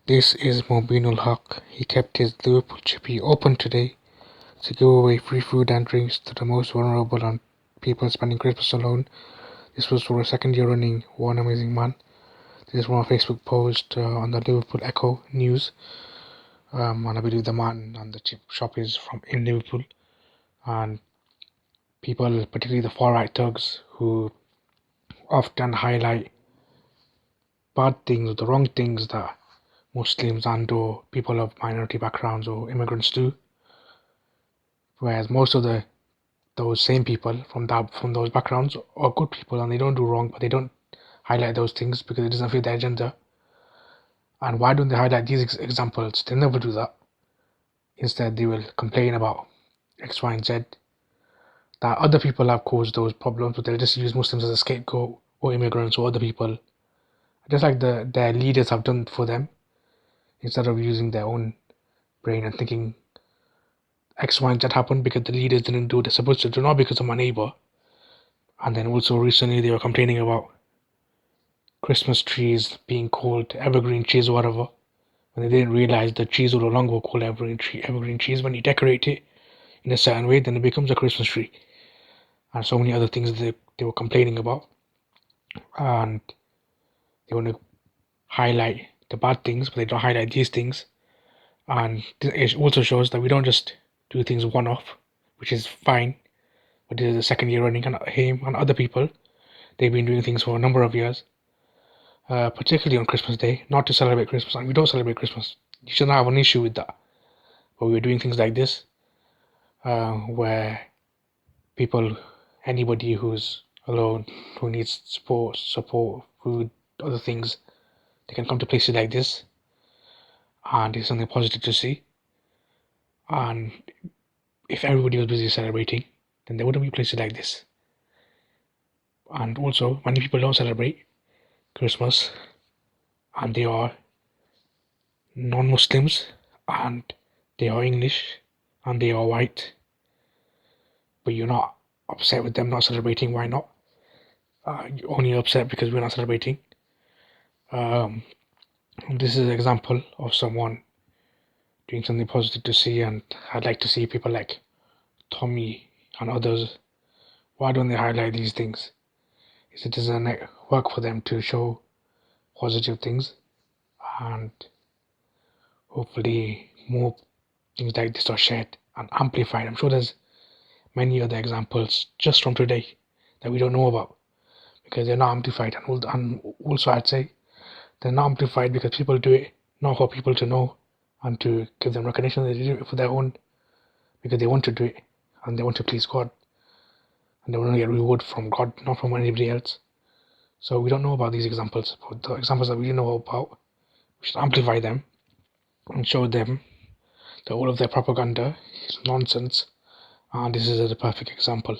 This is Mobinul Haq. He kept his Liverpool chippy open today to give away free food and drinks to the most vulnerable and people spending Christmas alone. This was for a second year running. One amazing man. This is from a Facebook post on the Liverpool Echo News. And I believe the man and the chip shop is from in Liverpool. And people, particularly the far right thugs, who often highlight bad things, the wrong things that Muslims and or people of minority backgrounds or immigrants do, whereas most of those same people from those backgrounds are good people and they don't do wrong, but they don't highlight those things because it doesn't fit their agenda. And why don't they highlight these examples? They never do that. Instead, they will complain about X, Y, and Z. That other people have caused those problems, but they'll just use Muslims as a scapegoat or immigrants or other people, just like their leaders have done for them, instead of using their own brain and thinking X, Y, and Z happened because the leaders didn't do what they're supposed to do, not because of my neighbor. And then also recently they were complaining about Christmas trees being called evergreen trees or whatever, when they didn't realize the trees were no longer called evergreen trees. When you decorate it in a certain way, then it becomes a Christmas tree. And so many other things they were complaining about. And they want to highlight the bad things, but they don't highlight these things. And it also shows that we don't just do things one off, which is fine. But this is the second year running, and him and other people, they've been doing things for a number of years, particularly on Christmas Day, not to celebrate Christmas. And we don't celebrate Christmas. You shouldn't have an issue with that. But we're doing things like this, where people, anybody who's alone, who needs support, food, other things, they can come to places like this, and it's something positive to see. And if everybody was busy celebrating, then there wouldn't be places like this. And also, many people don't celebrate Christmas, and they are non-Muslims, and they are English, and they are white. But you're not upset with them not celebrating. Why not? You're only upset because we're not celebrating. This is an example of someone doing something positive to see, and I'd like to see people like Tommy and others. Why don't they highlight these things? It doesn't work for them to show positive things, and hopefully more things like this are shared and amplified. I'm sure there's many other examples just from today that we don't know about because they're not amplified, and also I'd say they're not amplified because people do it not for people to know and to give them recognition. They do it for their own, because they want to do it and they want to please God and they want to get reward from God, not from anybody else. So we don't know about these examples, but the examples that we know about, we should amplify them and show them that all of their propaganda is nonsense, and this is a perfect example.